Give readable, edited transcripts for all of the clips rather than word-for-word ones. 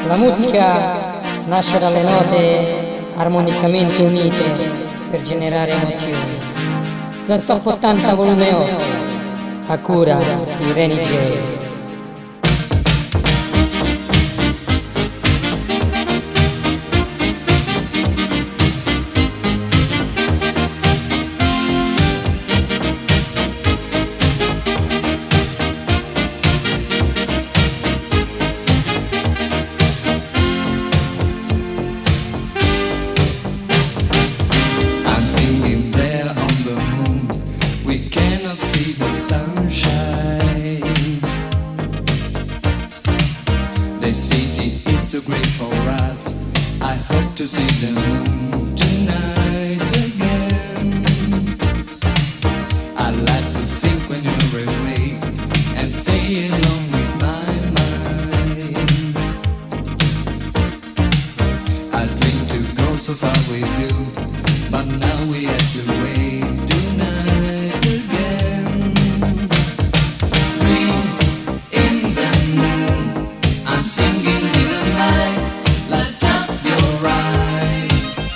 La musica nasce dalle note armonicamente unite per generare emozioni. La Stop 80 volume 8, a cura di Reni J. The city is too great for us. I hope to see the moon tonight again. I like to think when you're away and stay alone with my mind. I dream to go so far with you, but now we have to wait tonight again. Dream in the moon, I'm singing in the night, light up your eyes.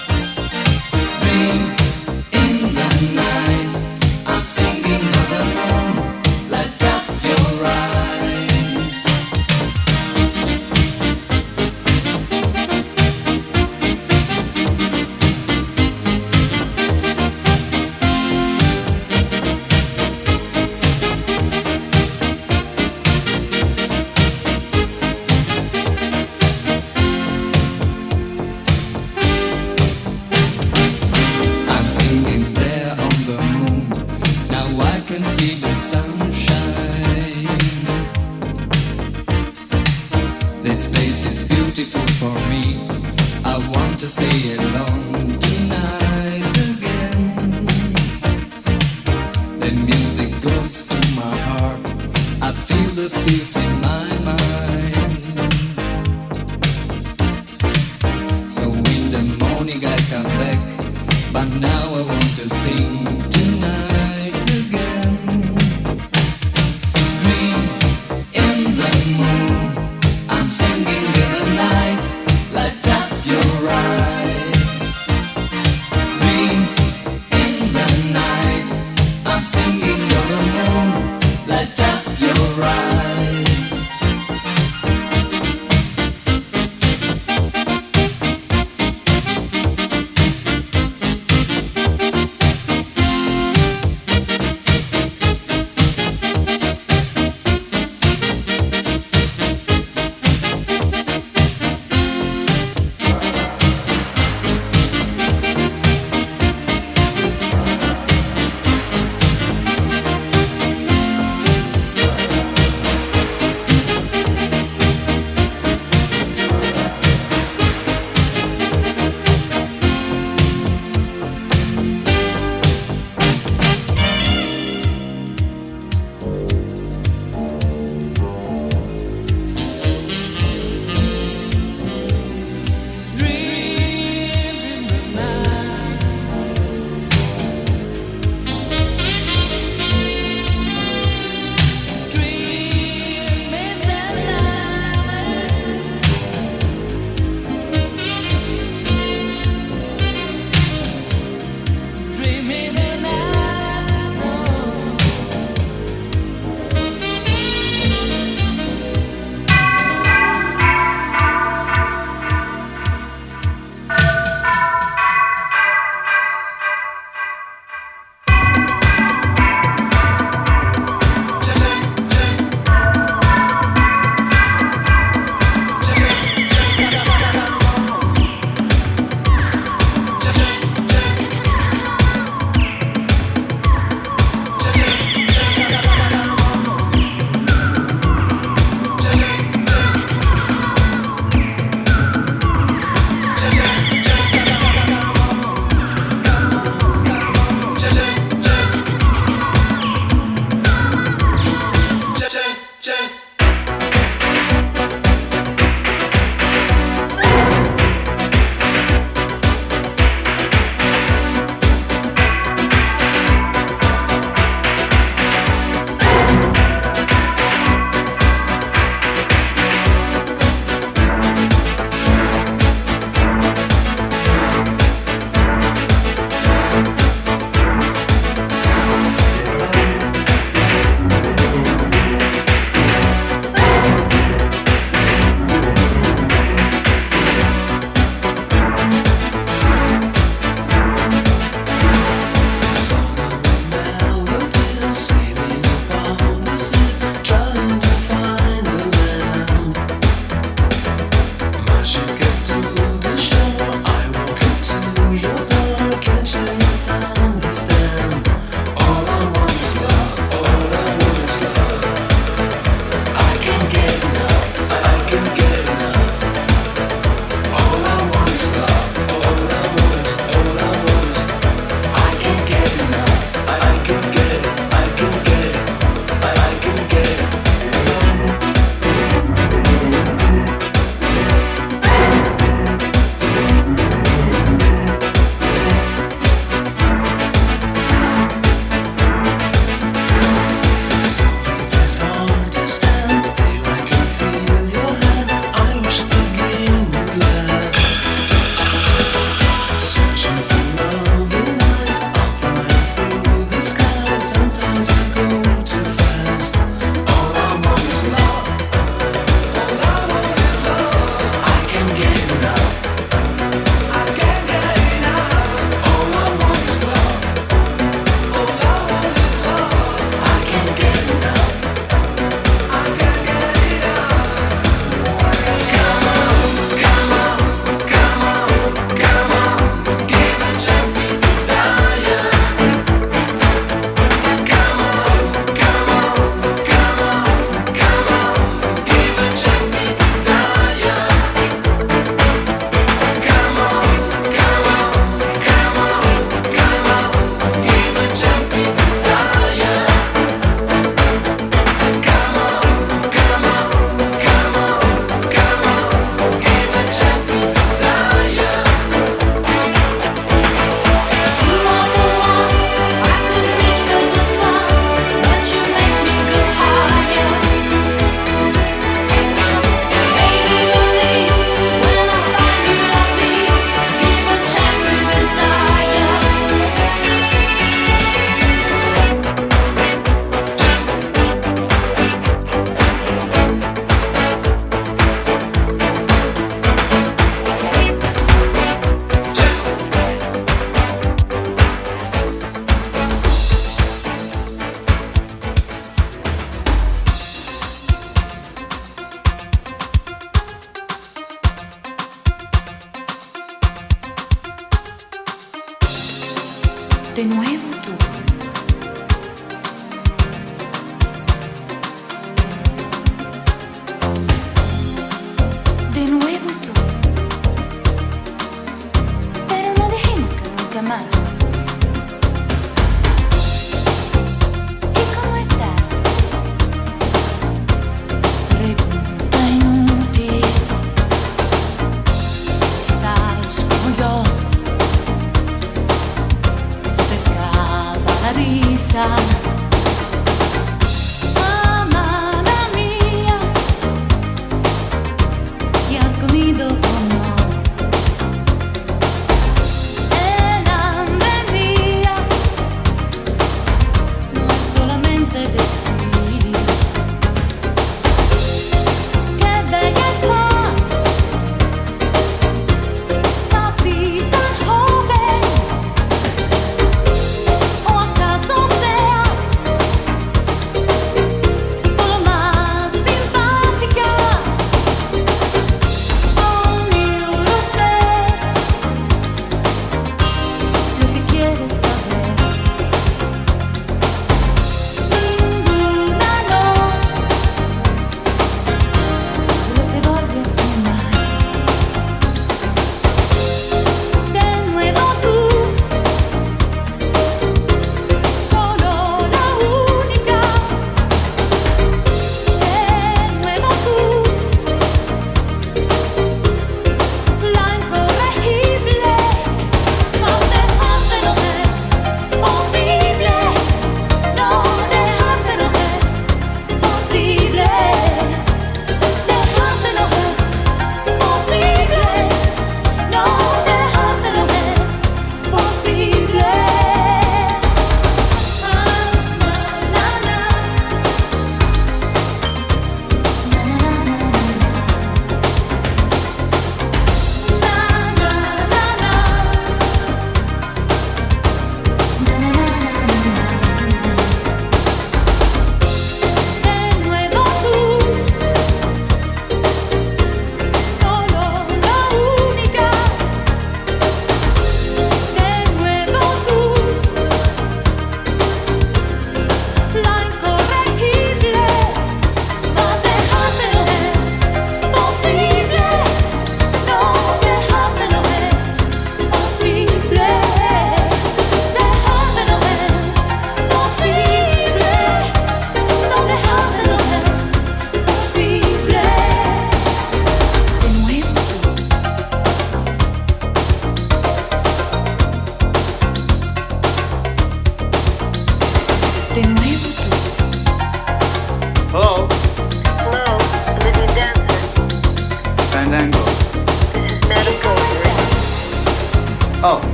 Oh,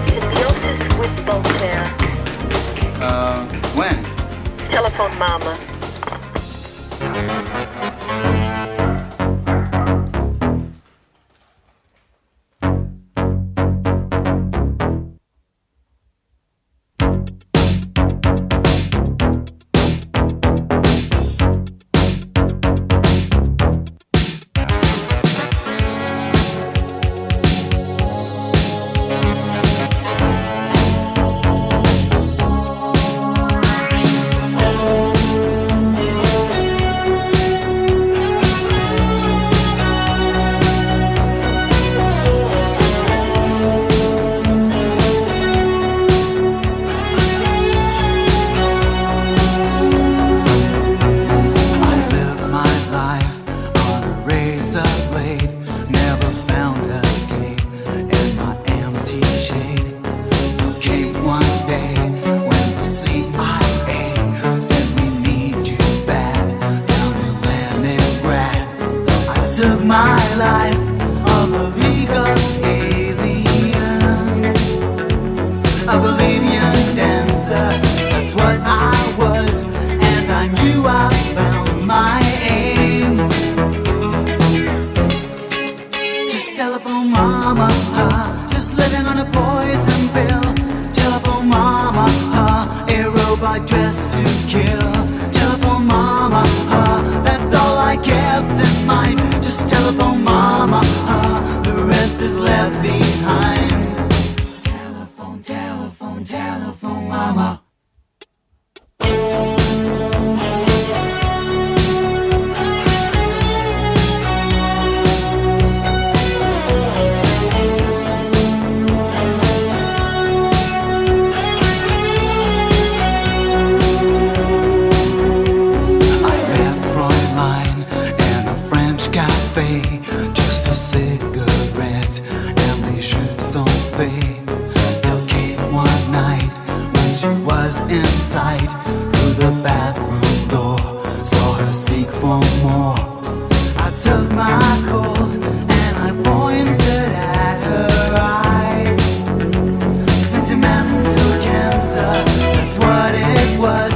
Symbiosis with Voltaire. when? Telephone Mama. sight through the bathroom door. Saw her seek for more. I took my coat and I pointed at her eyes. Sentimental cancer, that's what it was.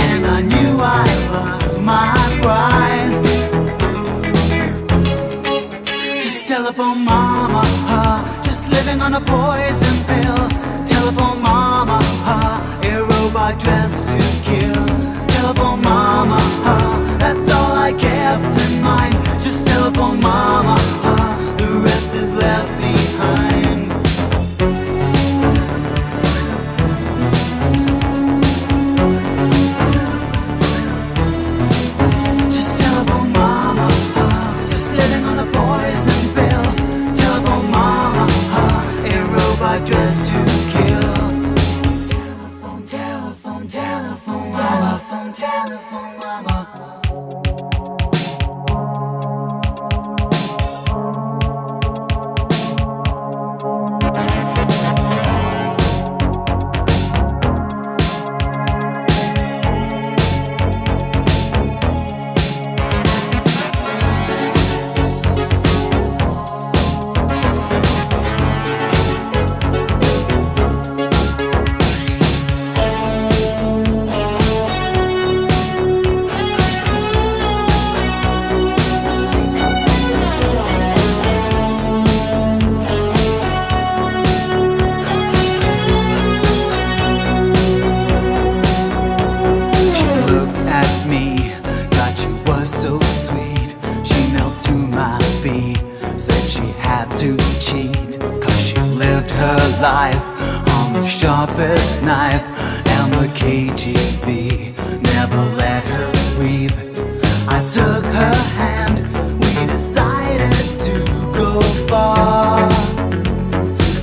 And I knew I lost my prize. Just telephone mama, just living on a poison pill. Telephone mama, a robot dressed to kill. Telephone mama, that's all I kept in mind. Just telephone mama, the rest is left behind. Just telephone mama, just living on a poison pill. Telephone mama, a robot dressed to kill. Telephone, telephone, telephone mama, telephone mama. So sweet, she knelt to my feet, said she had to cheat, 'cause she lived her life on the sharpest knife, and the KGB never let her breathe. I took her hand, we decided to go far.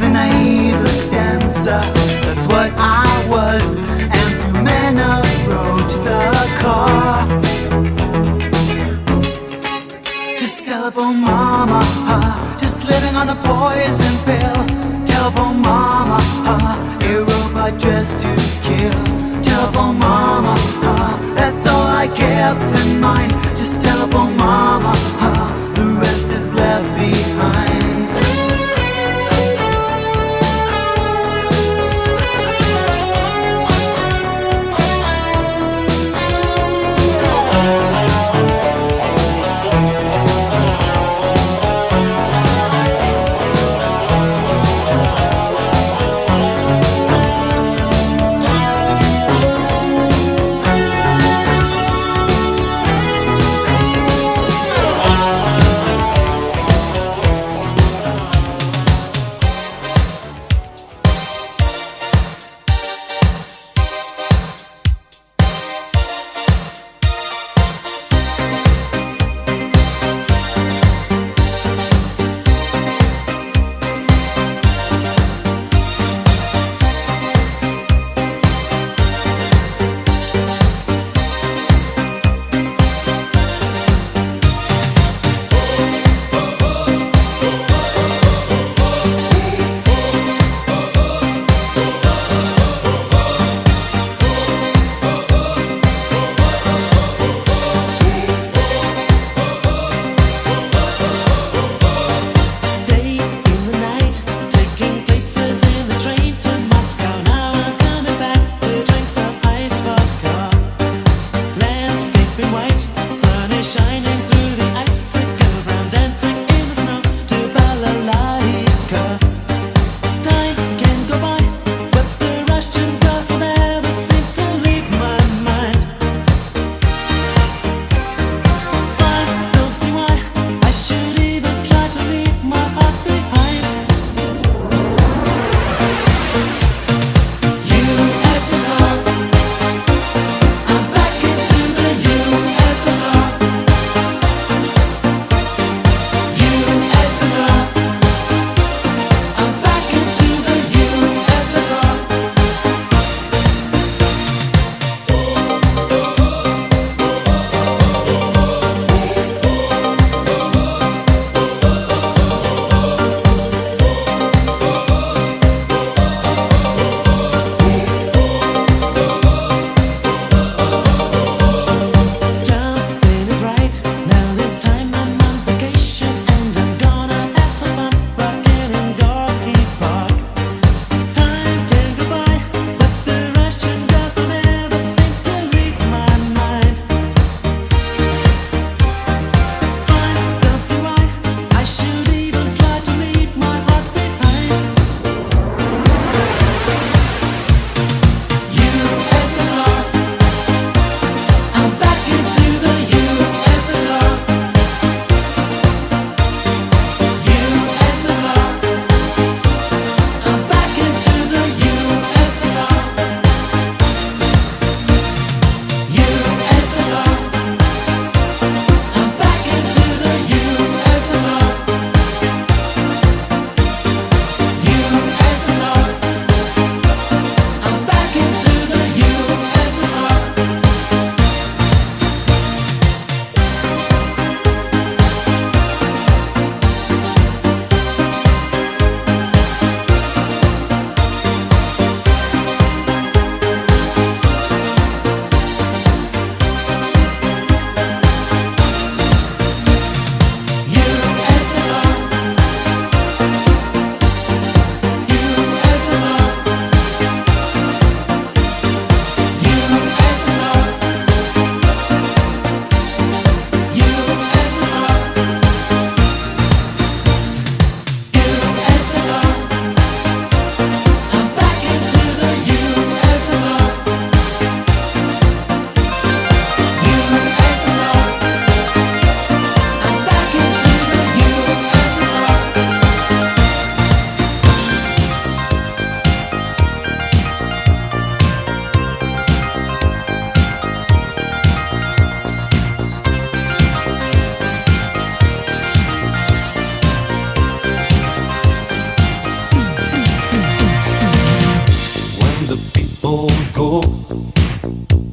The naive stanza, that's what I was, and two men approached the car. Just telephone mama, just living on a poison pill. Telephone mama, a robot dressed to kill. Telephone mama.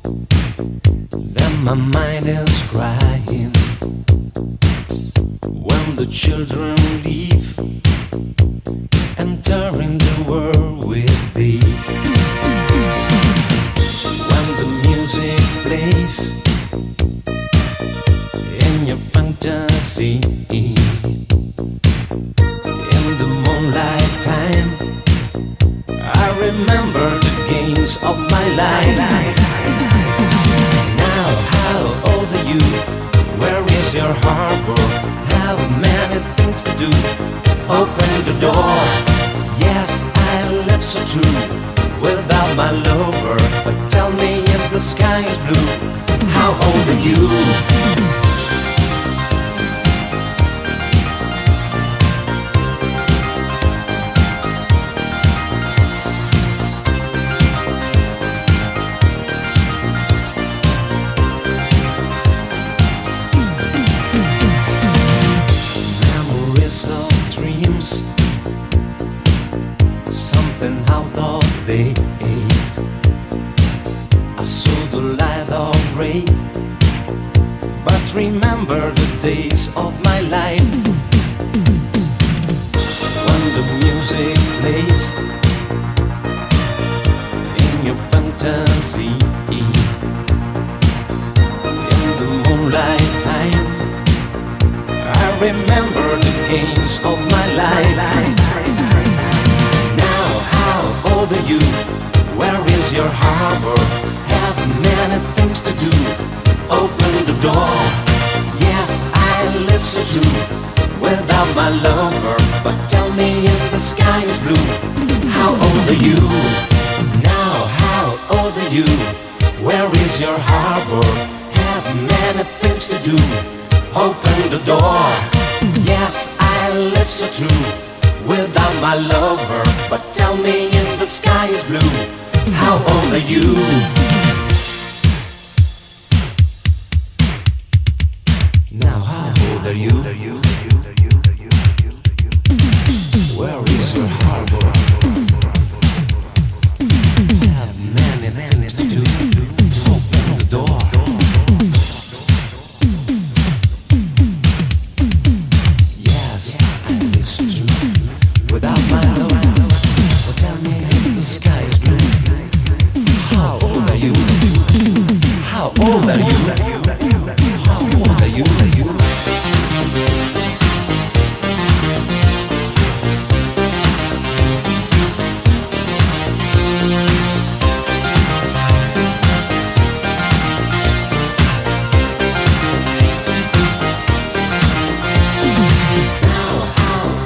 Then my mind is crying when the children leave, entering the world with thee. When the music plays in your fantasy, in the moonlight time, I remember the games of my life. Now, how old are you? Where is your harbor? Have many things to do. Open the door. Yes, I live so true without my lover. But tell me if the sky is blue, how old are you? Something out of the eight. I saw the light of rain, but remember the days of my life when the music plays in your fantasy, in the moonlight time. I remember the games of my life. How old are you? Where is your harbor? Have many things to do. Open the door. Yes, I live so true without my lover. But tell me if the sky is blue, how old are you? Now, how old are you? Where is your harbor? Have many things to do. Open the door. Yes, I live so true without my lover. But tell me if the sky is blue, how old are you? Now how old are you? Where is your harbor? Have many things to do. Open the door. Yes, I live so true without my lover. But tell me if the sky is blue, how old are you? How old are you? How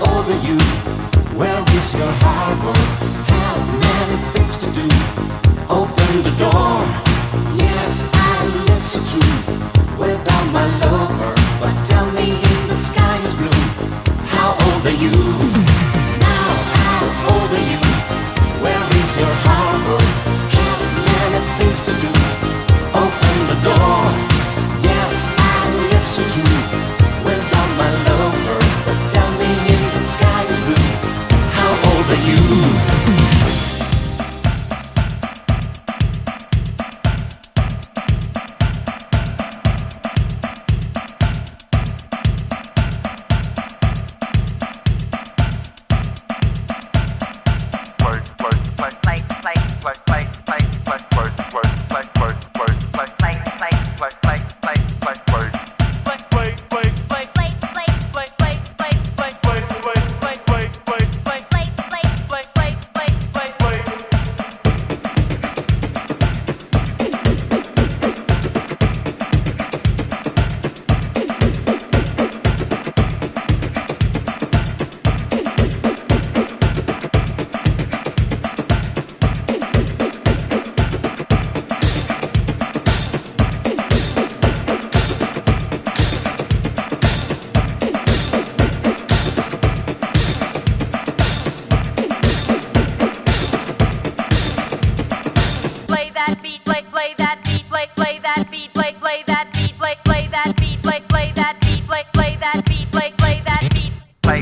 old are you? Where is your harbor? Have many things to do. Open the door. Yes, I live so true without my lover. But tell me if the sky is blue, how old are you? Now, how old are you? Where is your harbor? Have many things to do. Open the door. Yes, I live so true without my lover. But tell me if the sky is blue, how old are you?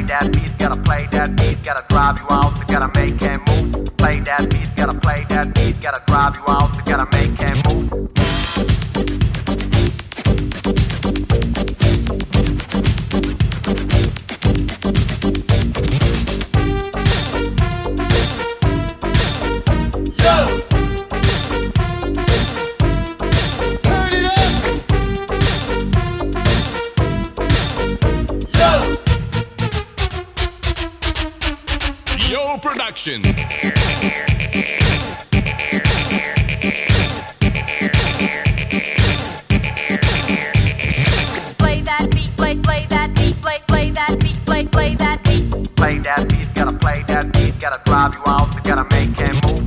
that beat, gotta play that beat, gotta drive you out, you gotta make him move. Play that beat, gotta play that beat, gotta drive you out, you gotta make him move. production. Play that beat, play that beat, play that beat, play that beat. Play that beat, gotta play that beat, gotta drive you out, you gotta make him move.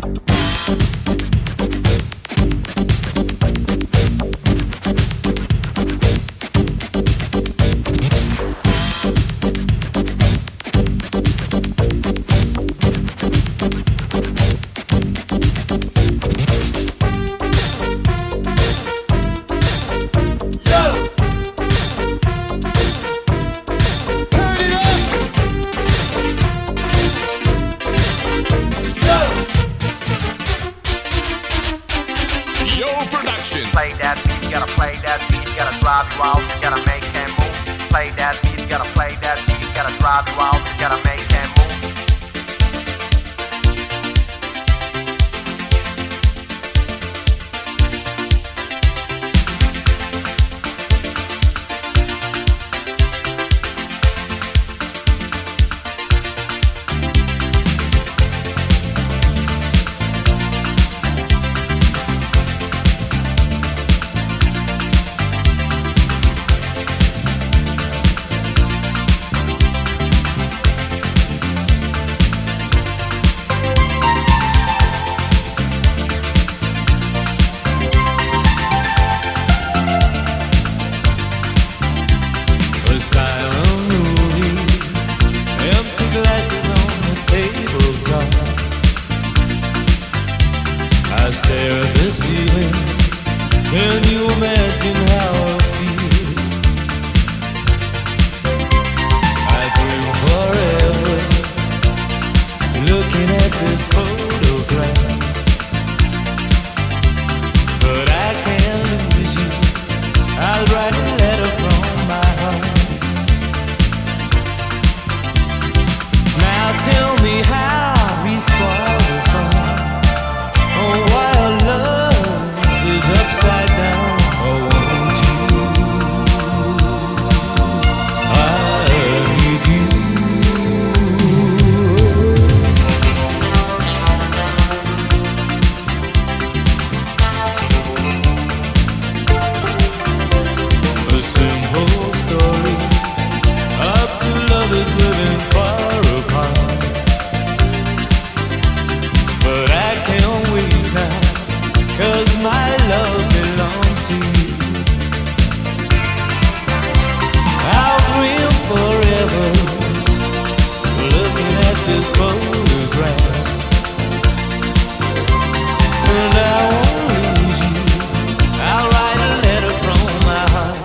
Yo production. Play that beat, gotta play that beat, gotta drive you out, you gotta make him move. Play that beat, gotta play that beat, gotta drive you out, you gotta make him move. A silent movie, empty glasses on the tabletop. I stare at the ceiling. Can you imagine how I feel? I dream forever, looking at this photograph. But I can't lose you. I'll write a letter from my heart. Now tell me how we spoil the fun. Oh, why our love is upside down. Oh, won't you? I need you. A simple story of two lovers living far apart. But I can't wait now, 'cause my love belongs to you. I'll dream forever, looking at this photograph. And I won't lose you. I'll write a letter from my heart.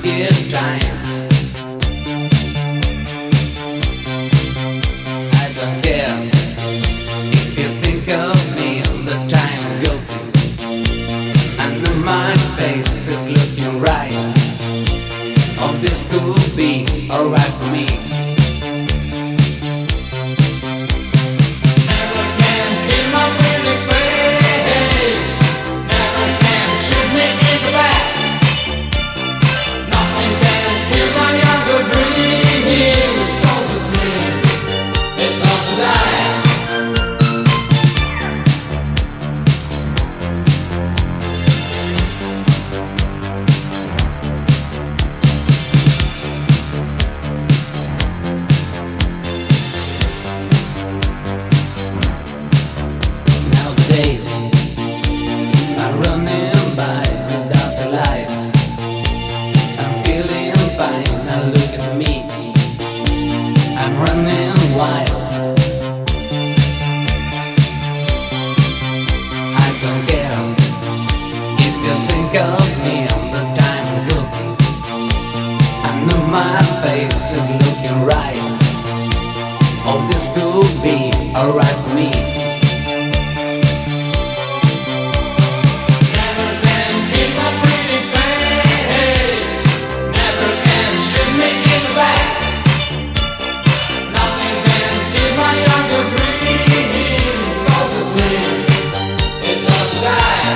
good times. I don't care if you think of me all the time guilty. I know my face is looking right. Oh, this could be alright for me. Never can keep my pretty face. Never can shoot me in the back. Nothing can kill my younger dreams. 'Cause a dream is hard to die. Nowadays, I'm running by without the lights. I'm feeling fine, now look at me. I'm running wild. I don't care if you think of me all the time guilty. I know my face is looking right. Oh, this could be alright for me. Never can keep my pretty face. Never can shoot me in the back. Nothing can keep my younger dreams. 'Cause a dream is hard to die.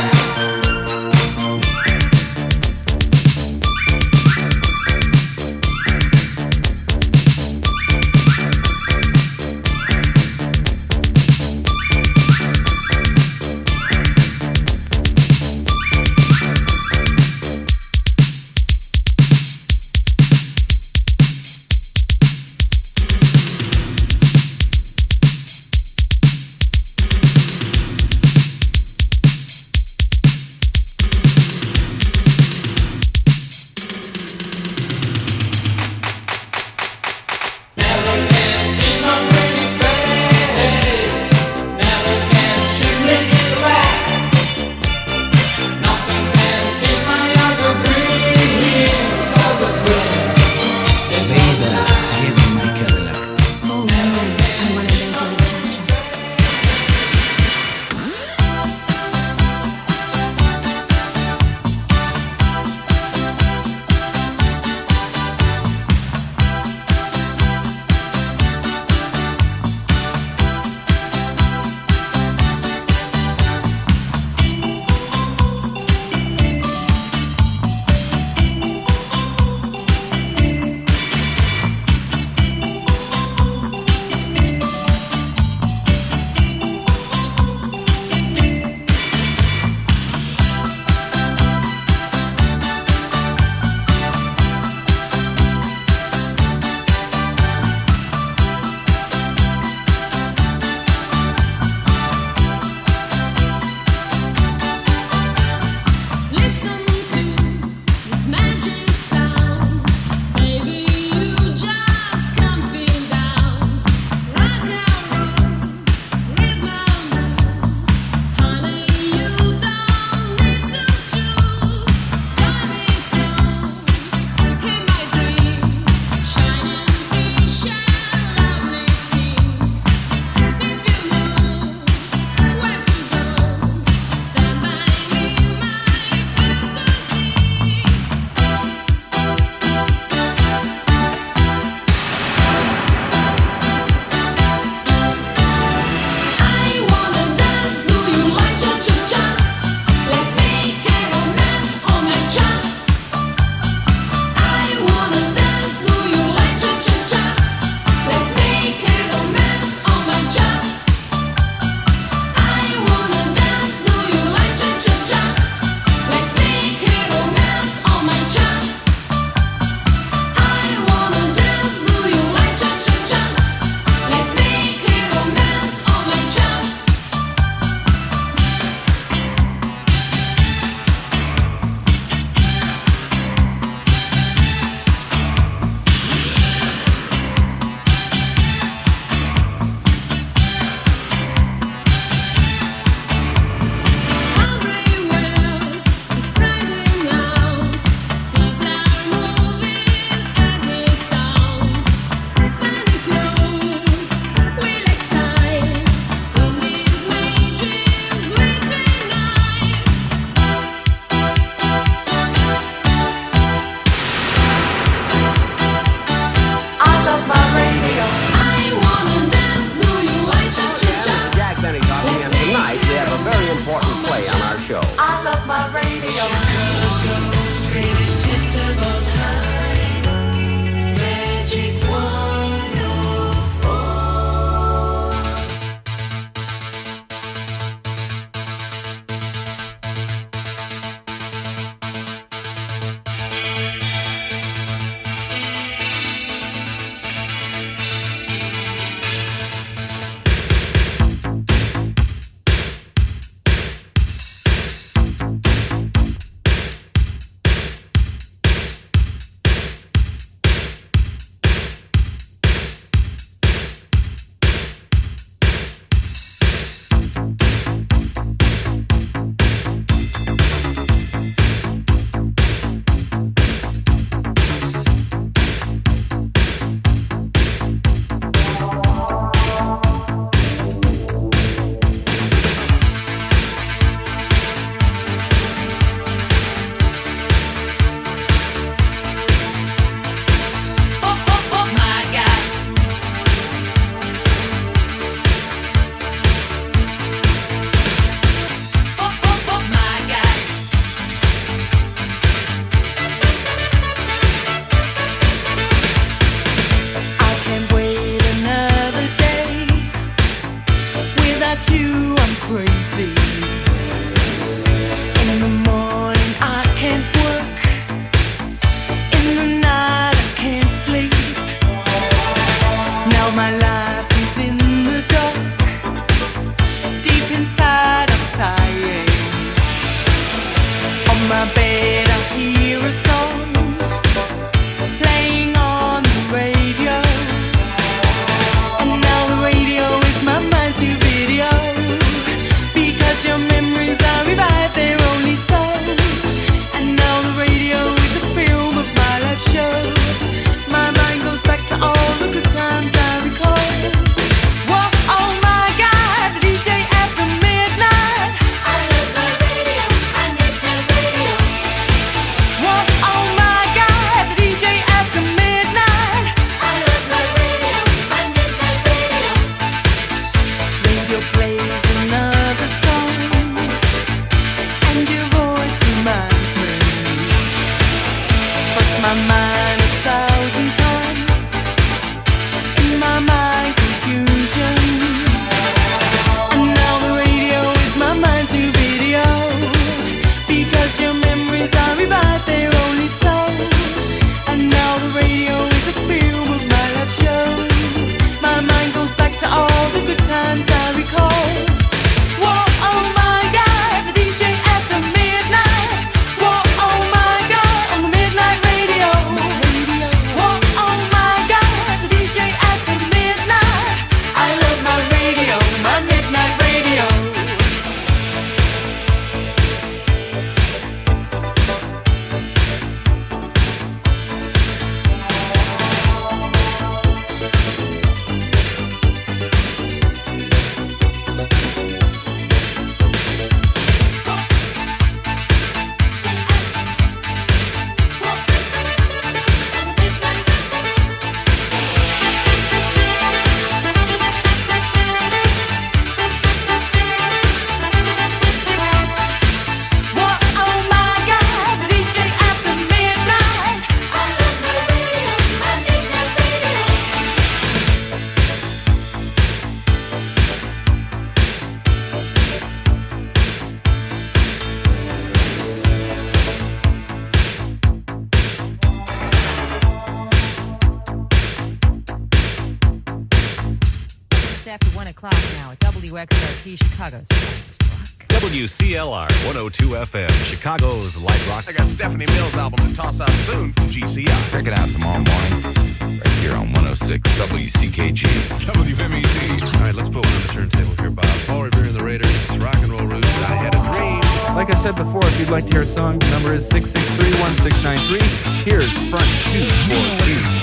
mind 1,000 times. In my mind, confusion. And now the radio is my mind's new video. Because your memories are revived, they're only so. And now the radio is a film of my life show. My mind goes back to all the good times I recall. Whoa, oh my God, the DJ after midnight. Whoa, oh my God, on the midnight radio. Whoa, oh my God, the DJ after midnight. I love my radio, my midnight radio. Whoa, oh my God, the DJ after midnight. I love my radio, my midnight radio. It's after 1 o'clock now at WXRT Chicago's Finest Rock. WCLR 102 FM, Chicago's Light Rock. I got Stephanie Mills' album to toss out soon from GCI. Check it out tomorrow morning, right here on 106 WCKG. WMEZ. All right, let's put one on the turntable here, Bob. Paul Revere and the Raiders, Rock and Roll Roots, I Had a Dream. Like I said before, if you'd like to hear a song, the number is 663-1693. Here's Front 242.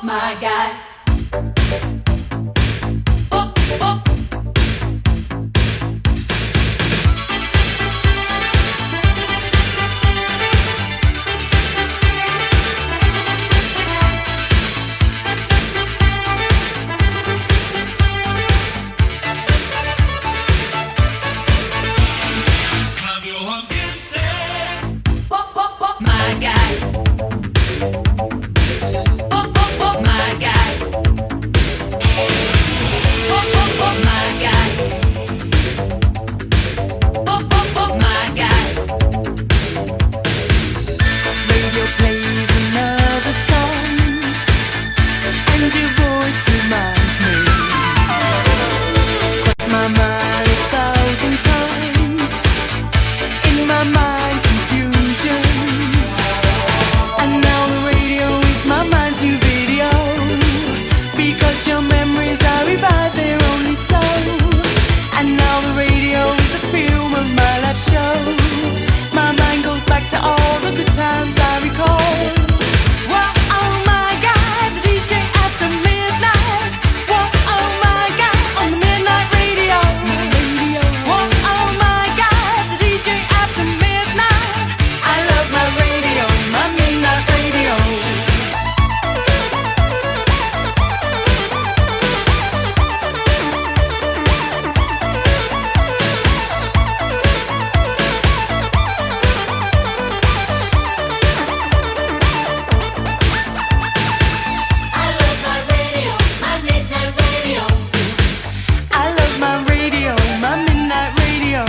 My God. My radio plays another song, and your voice reminds me. Cross my mind 1,000 times. In my mind, confusion. And now the radio is my mind's new video. Because your memories are revived, they're only so. And now the radio is a film of my life show. My mind goes back to all the good times I recall. Whoa, oh my God, the DJ after midnight. Whoa, oh my God, on the midnight radio. Whoa, oh my God, the DJ after midnight. I love my radio, my midnight radio. I love my radio, my midnight radio.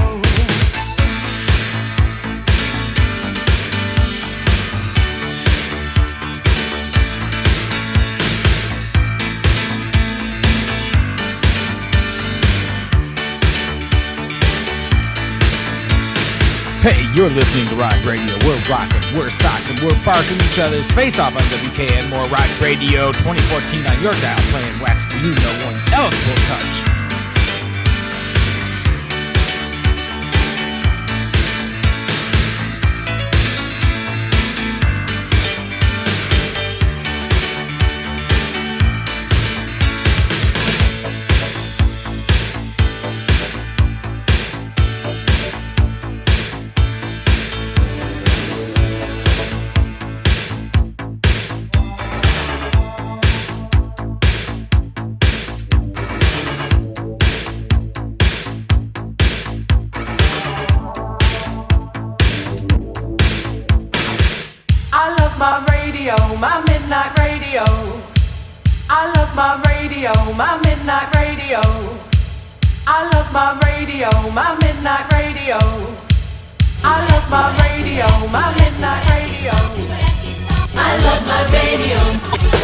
Hey, you're listening to Rock Radio. We're rocking, we're socking, we're barking each other's face off on WKN. More Rock Radio 2014 on your dial, playing wax you no one else will touch. radio, my midnight radio. I love my radio, my midnight radio. I love my radio, my midnight radio. I love my radio, my midnight radio. I love my radio.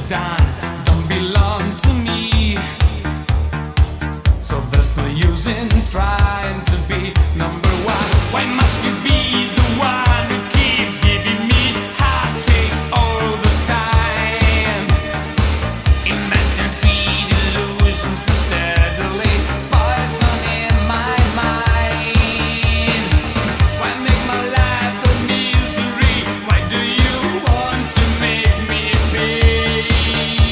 done don't belong to me. So there's no use in trying to be number one. Why must you be the one who keeps giving me heartache all the time? Imagine sweet illusions so steadily poison in my mind. Why make my life a misery? Why do you want to make me pay?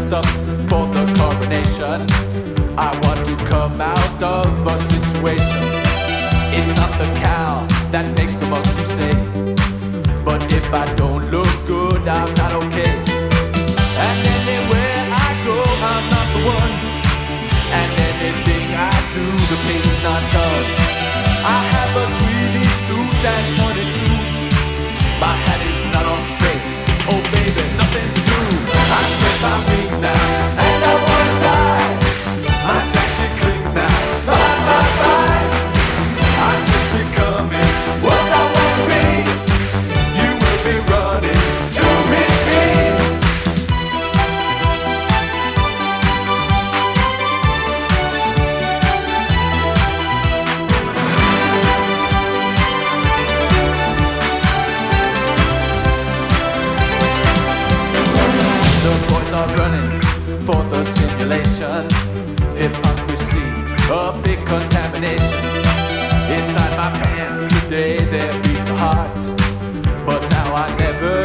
dressed up for the coronation. I want to come out of a situation. It's not the cow that makes the monkey say, but if I don't look good, I'm not okay. And anywhere I go, I'm not the one. And anything I do, the pain's not done. I have a tweedy suit and funny shoes. My hat is not on straight. Oh baby, nothing to do. I spread my wings now, and I wanna fly. My jacket clings now, bye, bye, bye. I'm just becoming what I want to be. You will be running to meet me. The boys are running for the simulation. Hypocrisy, a big contamination. Inside my pants today there beats a heart, but now I never